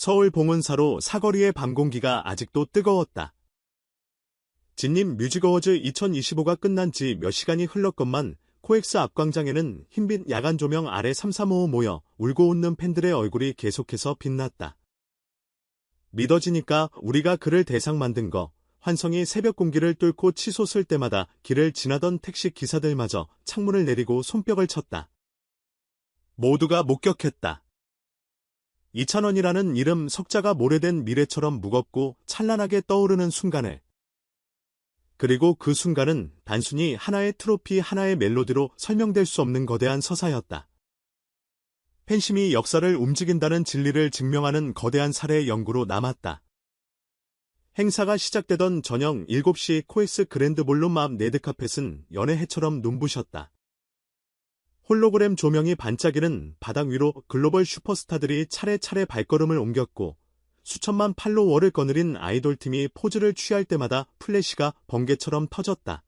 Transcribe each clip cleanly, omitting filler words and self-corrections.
서울 봉은사로 사거리의 밤 공기가 아직도 뜨거웠다. 진님 뮤직어워즈 2025가 끝난 지 몇 시간이 흘렀건만 코엑스 앞광장에는 흰빛 야간 조명 아래 삼삼오오 모여 울고 웃는 팬들의 얼굴이 계속해서 빛났다. 믿어지니까 우리가 그를 대상 만든 거. 환성이 새벽 공기를 뚫고 치솟을 때마다 길을 지나던 택시 기사들마저 창문을 내리고 손뼉을 쳤다. 모두가 목격했다. 이찬원이라는 이름 석자가 모래된 미래처럼 무겁고 찬란하게 떠오르는 순간을. 그리고 그 순간은 단순히 하나의 트로피, 하나의 멜로디로 설명될 수 없는 거대한 서사였다. 팬심이 역사를 움직인다는 진리를 증명하는 거대한 사례의 연구로 남았다. 행사가 시작되던 저녁 7시 코엑스 그랜드 볼룸 앞 레드카펫은 연애 해처럼 눈부셨다. 홀로그램 조명이 반짝이는 바닥 위로 글로벌 슈퍼스타들이 차례차례 발걸음을 옮겼고 수천만 팔로워를 거느린 아이돌팀이 포즈를 취할 때마다 플래시가 번개처럼 터졌다.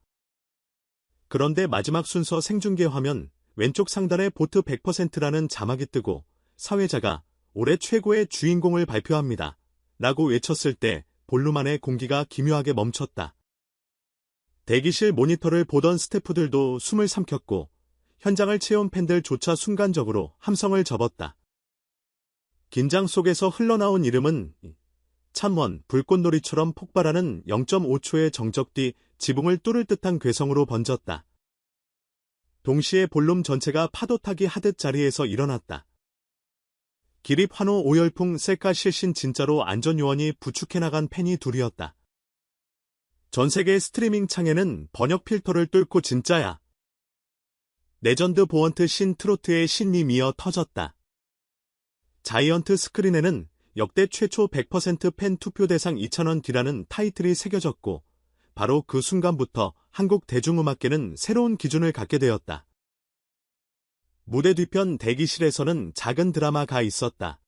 그런데 마지막 순서 생중계 화면 왼쪽 상단에 보트 100%라는 자막이 뜨고 사회자가 올해 최고의 주인공을 발표합니다. 라고 외쳤을 때 볼룸 안의 공기가 기묘하게 멈췄다. 대기실 모니터를 보던 스태프들도 숨을 삼켰고 현장을 채운 팬들조차 순간적으로 함성을 접었다. 긴장 속에서 흘러나온 이름은 참원, 불꽃놀이처럼 폭발하는 0.5초의 정적 뒤 지붕을 뚫을 듯한 괴성으로 번졌다. 동시에 볼룸 전체가 파도타기 하듯 자리에서 일어났다. 기립 환호 오열풍 셀카 실신 진짜로 안전요원이 부축해나간 팬이 둘이었다. 전세계 스트리밍 창에는 번역 필터를 뚫고 진짜야. 레전드 보언트 신 트로트의 신이 미어 터졌다. 자이언트 스크린에는 역대 최초 100% 팬 투표 대상 이찬원 뒤라는 타이틀이 새겨졌고 바로 그 순간부터 한국 대중음악계는 새로운 기준을 갖게 되었다. 무대 뒤편 대기실에서는 작은 드라마가 있었다.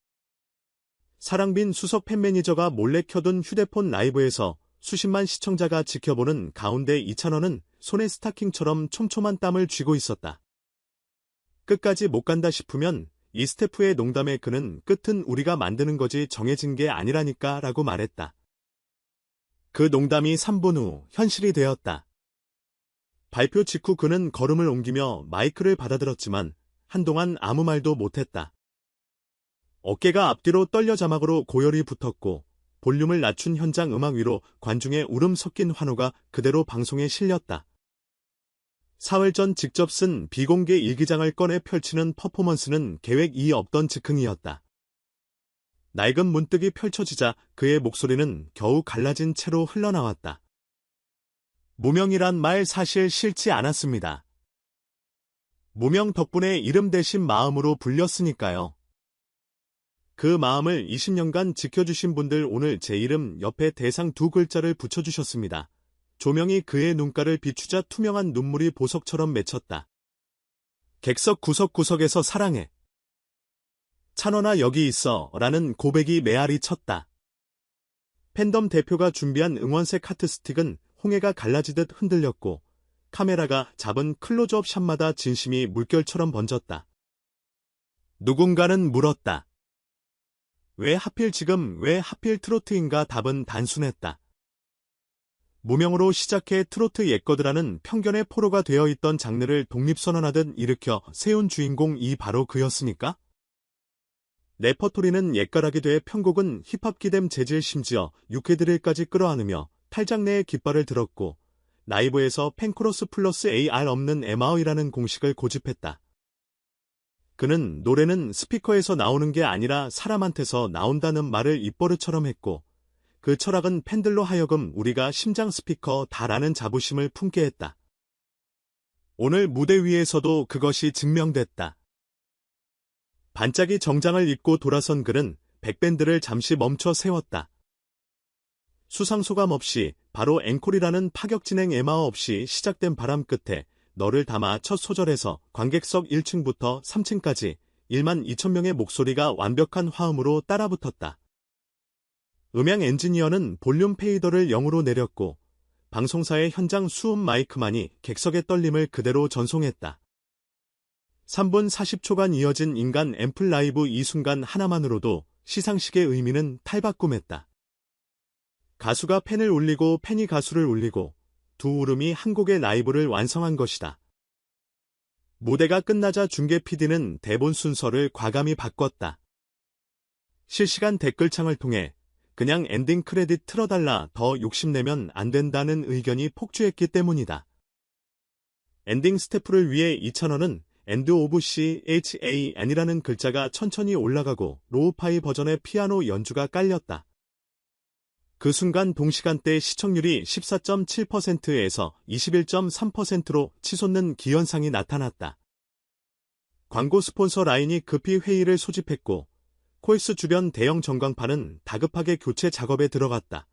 사랑빈 수석 팬 매니저가 몰래 켜둔 휴대폰 라이브에서 수십만 시청자가 지켜보는 가운데 이찬원은 손에 스타킹처럼 촘촘한 땀을 쥐고 있었다. 끝까지 못 간다 싶으면 이 스태프의 농담에 그는 끝은 우리가 만드는 거지 정해진 게 아니라니까 라고 말했다. 그 농담이 3분 후 현실이 되었다. 발표 직후 그는 걸음을 옮기며 마이크를 받아들었지만 한동안 아무 말도 못했다. 어깨가 앞뒤로 떨려 자막으로 고열이 붙었고 볼륨을 낮춘 현장 음악 위로 관중의 울음 섞인 환호가 그대로 방송에 실렸다. 사흘 전 직접 쓴 비공개 일기장을 꺼내 펼치는 퍼포먼스는 계획 이 없던 즉흥이었다. 낡은 문득이 펼쳐지자 그의 목소리는 겨우 갈라진 채로 흘러나왔다. 무명이란 말 사실 싫지 않았습니다. 무명 덕분에 이름 대신 마음으로 불렸으니까요. 그 마음을 20년간 지켜주신 분들 오늘 제 이름 옆에 대상 두 글자를 붙여주셨습니다. 조명이 그의 눈가를 비추자 투명한 눈물이 보석처럼 맺혔다. 객석 구석구석에서 사랑해. 찬원아 여기 있어 라는 고백이 메아리 쳤다. 팬덤 대표가 준비한 응원색 하트스틱은 홍해가 갈라지듯 흔들렸고 카메라가 잡은 클로즈업 샷마다 진심이 물결처럼 번졌다. 누군가는 물었다. 왜 하필 지금, 왜 하필 트로트인가? 답은 단순했다. 무명으로 시작해 트로트 옛거드라는 편견의 포로가 되어 있던 장르를 독립선언하듯 일으켜 세운 주인공이 바로 그였으니까? 레퍼토리는 옛가락이 돼 편곡은 힙합 기댐 재질 심지어 육해드릴까지 끌어안으며 탈장 내의 깃발을 들었고 라이브에서 팬코러스 플러스 AR 없는 MR이라는 공식을 고집했다. 그는 노래는 스피커에서 나오는 게 아니라 사람한테서 나온다는 말을 입버릇처럼 했고 그 철학은 팬들로 하여금 우리가 심장 스피커 다라는 자부심을 품게 했다. 오늘 무대 위에서도 그것이 증명됐다. 반짝이 정장을 입고 돌아선 그는 백밴드를 잠시 멈춰 세웠다. 수상소감 없이 바로 앵콜이라는 파격진행 MR 없이 시작된 바람 끝에 너를 담아 첫 소절에서 관객석 1층부터 3층까지 1만 2천 명의 목소리가 완벽한 화음으로 따라붙었다. 음향 엔지니어는 볼륨 페이더를 0으로 내렸고 방송사의 현장 수음 마이크만이 객석의 떨림을 그대로 전송했다. 3분 40초간 이어진 인간 앰플 라이브 이 순간 하나만으로도 시상식의 의미는 탈바꿈했다. 가수가 팬을 울리고 팬이 가수를 울리고 두 울음이 한 곡의 라이브를 완성한 것이다. 무대가 끝나자 중계 PD는 대본 순서를 과감히 바꿨다. 실시간 댓글창을 통해 그냥 엔딩 크레딧 틀어달라 더 욕심내면 안 된다는 의견이 폭주했기 때문이다. 엔딩 스태프를 위해 2,000원은 End of CHAN이라는 글자가 천천히 올라가고 로우파이 버전의 피아노 연주가 깔렸다. 그 순간 동시간대 시청률이 14.7%에서 21.3%로 치솟는 기현상이 나타났다. 광고 스폰서 라인이 급히 회의를 소집했고 코엑스 주변 대형 전광판은 다급하게 교체 작업에 들어갔다.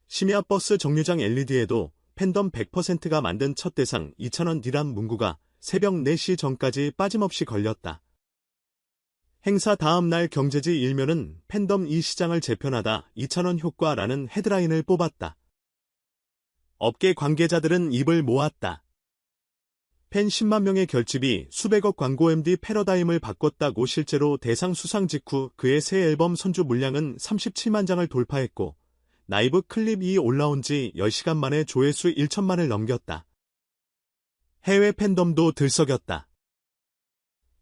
심야 버스 정류장 LED에도 팬덤 100%가 만든 첫 대상 2,000원 디람 문구가 새벽 4시 전까지 빠짐없이 걸렸다. 행사 다음 날 경제지 일면은 팬덤 이 시장을 재편하다 2,000원 효과라는 헤드라인을 뽑았다. 업계 관계자들은 입을 모았다. 팬 10만 명의 결집이 수백억 광고 MD 패러다임을 바꿨다고. 실제로 대상 수상 직후 그의 새 앨범 선주 물량은 37만 장을 돌파했고 라이브 클립이 올라온 지 10시간 만에 조회수 1천만을 넘겼다. 해외 팬덤도 들썩였다.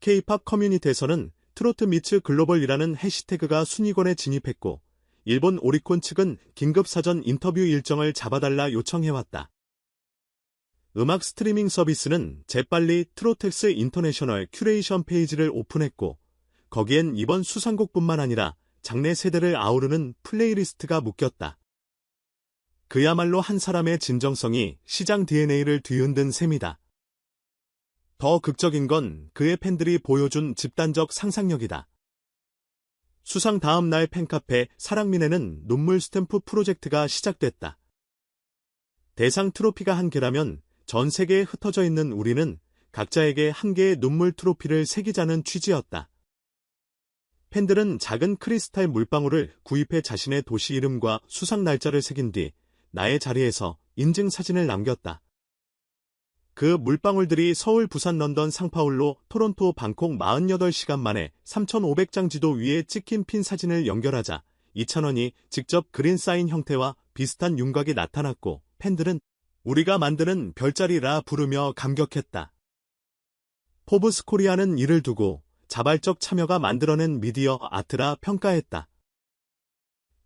K-팝 커뮤니티에서는 트로트 미츠 글로벌이라는 해시태그가 순위권에 진입했고 일본 오리콘 측은 긴급 사전 인터뷰 일정을 잡아달라 요청해왔다. 음악 스트리밍 서비스는 재빨리 트로텍스 인터내셔널 큐레이션 페이지를 오픈했고 거기엔 이번 수상곡뿐만 아니라 장래 세대를 아우르는 플레이리스트가 묶였다. 그야말로 한 사람의 진정성이 시장 DNA를 뒤흔든 셈이다. 더 극적인 건 그의 팬들이 보여준 집단적 상상력이다. 수상 다음 날 팬카페 사랑민에는 눈물 스탬프 프로젝트가 시작됐다. 대상 트로피가 한 개라면 전 세계에 흩어져 있는 우리는 각자에게 한 개의 눈물 트로피를 새기자는 취지였다. 팬들은 작은 크리스탈 물방울을 구입해 자신의 도시 이름과 수상 날짜를 새긴 뒤 나의 자리에서 인증 사진을 남겼다. 그 물방울들이 서울, 부산, 런던, 상파울로, 토론토, 방콕 48시간 만에 3,500장 지도 위에 찍힌 핀 사진을 연결하자 2,000원이 직접 그린 사인 형태와 비슷한 윤곽이 나타났고 팬들은 우리가 만드는 별자리라 부르며 감격했다. 포브스 코리아는 이를 두고 자발적 참여가 만들어낸 미디어 아트라 평가했다.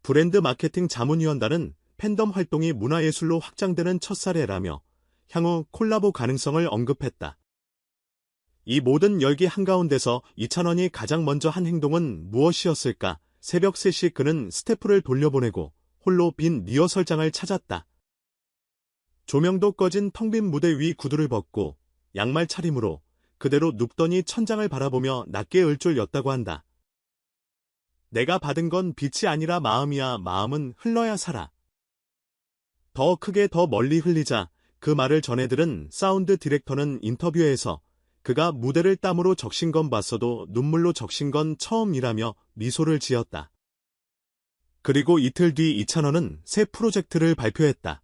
브랜드 마케팅 자문위원단은 팬덤 활동이 문화예술로 확장되는 첫 사례라며 향후 콜라보 가능성을 언급했다. 이 모든 열기 한가운데서 2,000원이 가장 먼저 한 행동은 무엇이었을까? 새벽 3시 그는 스태프를 돌려보내고 홀로 빈 리허설장을 찾았다. 조명도 꺼진 텅 빈 무대 위 구두를 벗고 양말 차림으로 그대로 눕더니 천장을 바라보며 낮게 을졸였다고 한다. 내가 받은 건 빛이 아니라 마음이야. 마음은 흘러야 살아. 더 크게 더 멀리 흘리자. 그 말을 전해들은 사운드 디렉터는 인터뷰에서 그가 무대를 땀으로 적신 건 봤어도 눈물로 적신 건 처음이라며 미소를 지었다. 그리고 이틀 뒤 2,000원은 새 프로젝트를 발표했다.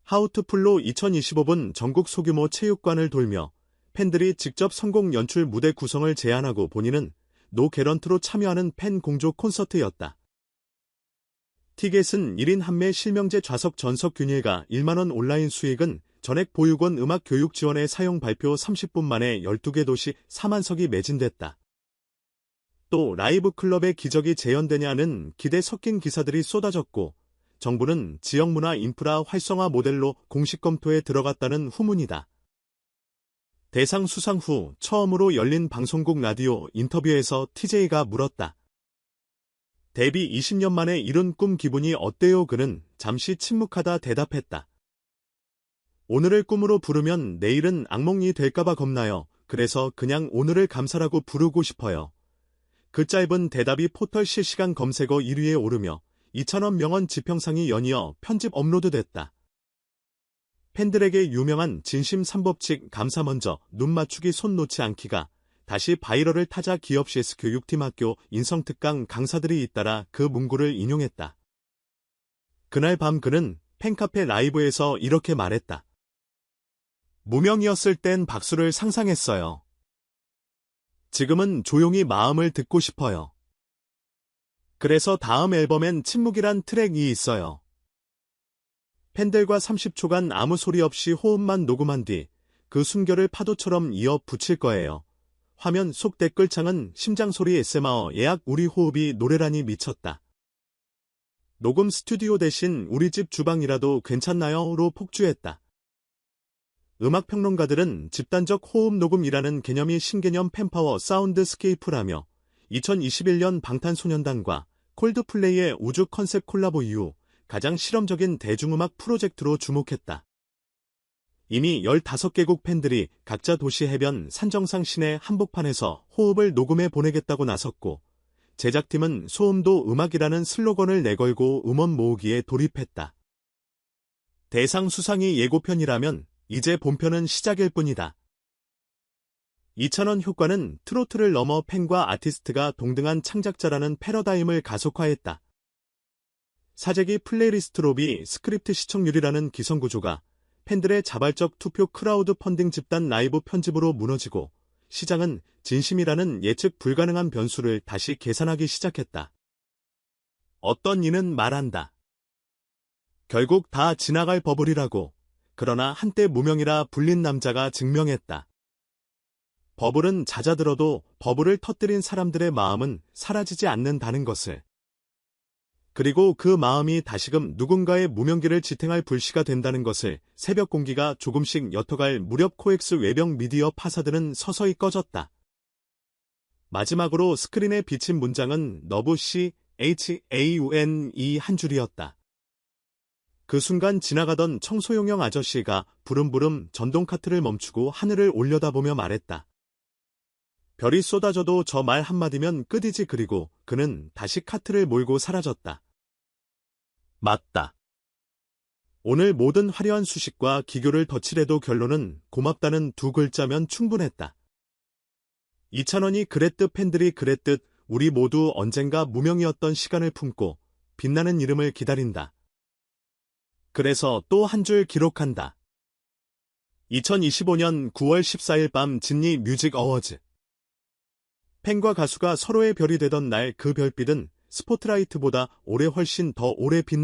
하우투플로 2025분 전국 소규모 체육관을 돌며 팬들이 직접 선곡 연출 무대 구성을 제안하고 본인은 노 개런트로 참여하는 팬 공조 콘서트였다. 티켓은 1인 한매 실명제 좌석 전석 균일가 1만원 온라인 수익은 전액 보육원 음악 교육 지원의 사용 발표 30분 만에 12개 도시 4만석이 매진됐다. 또 라이브 클럽의 기적이 재현되냐는 기대 섞인 기사들이 쏟아졌고 정부는 지역문화 인프라 활성화 모델로 공식 검토에 들어갔다는 후문이다. 대상 수상 후 처음으로 열린 방송국 라디오 인터뷰에서 TJ가 물었다. 데뷔 20년 만에 이룬 꿈 기분이 어때요? 그는 잠시 침묵하다 대답했다. 오늘을 꿈으로 부르면 내일은 악몽이 될까봐 겁나요. 그래서 그냥 오늘을 감사라고 부르고 싶어요. 그 짧은 대답이 포털 실시간 검색어 1위에 오르며 2,000원 명언 지평상이 연이어 편집 업로드됐다. 팬들에게 유명한 진심 3법칙 감사 먼저 눈 맞추기 손 놓지 않기가 다시 바이럴을 타자 기업 CS 교육팀 학교 인성특강 강사들이 잇따라 그 문구를 인용했다. 그날 밤 그는 팬카페 라이브에서 이렇게 말했다. 무명이었을 땐 박수를 상상했어요. 지금은 조용히 마음을 듣고 싶어요. 그래서 다음 앨범엔 침묵이란 트랙이 있어요. 팬들과 30초간 아무 소리 없이 호흡만 녹음한 뒤 그 순결을 파도처럼 이어 붙일 거예요. 화면 속 댓글창은 심장소리 ASMR 예약 우리 호흡이 노래라니 미쳤다. 녹음 스튜디오 대신 우리 집 주방이라도 괜찮나요?로 폭주했다. 음악평론가들은 집단적 호흡 녹음이라는 개념이 신개념 팬파워 사운드스케이프라며 2021년 방탄소년단과 콜드플레이의 우주 컨셉 콜라보 이후 가장 실험적인 대중음악 프로젝트로 주목했다. 이미 15개국 팬들이 각자 도시 해변 산정상 시내 한복판에서 호흡을 녹음해 보내겠다고 나섰고 제작팀은 소음도 음악이라는 슬로건을 내걸고 음원 모으기에 돌입했다. 대상 수상이 예고편이라면 이제 본편은 시작일 뿐이다. 이찬원 효과는 트로트를 넘어 팬과 아티스트가 동등한 창작자라는 패러다임을 가속화했다. 사재기 플레이리스트 로비 스크립트 시청률이라는 기성구조가 팬들의 자발적 투표 크라우드 펀딩 집단 라이브 편집으로 무너지고 시장은 진심이라는 예측 불가능한 변수를 다시 계산하기 시작했다. 어떤 이는 말한다. 결국 다 지나갈 버블이라고. 그러나 한때 무명이라 불린 남자가 증명했다. 버블은 잦아들어도 버블을 터뜨린 사람들의 마음은 사라지지 않는다는 것을. 그리고 그 마음이 다시금 누군가의 무명기를 지탱할 불씨가 된다는 것을 새벽 공기가 조금씩 옅어갈 무렵 코엑스 외병 미디어 파사드는 서서히 꺼졌다. 마지막으로 스크린에 비친 문장은 너브 CHAUNE 한 줄이었다. 그 순간 지나가던 청소용영 아저씨가 부름부름 전동 카트를 멈추고 하늘을 올려다보며 말했다. 별이 쏟아져도 저 말 한마디면 끝이지. 그리고 그는 다시 카트를 몰고 사라졌다. 맞다. 오늘 모든 화려한 수식과 기교를 덧칠해도 결론은 고맙다는 두 글자면 충분했다. 이찬원이 그랬듯 팬들이 그랬듯 우리 모두 언젠가 무명이었던 시간을 품고 빛나는 이름을 기다린다. 그래서 또 한 줄 기록한다. 2025년 9월 14일 밤 진니 뮤직 어워즈. 팬과 가수가 서로의 별이 되던 날 그 별빛은 스포트라이트보다 훨씬 더 오래 빛나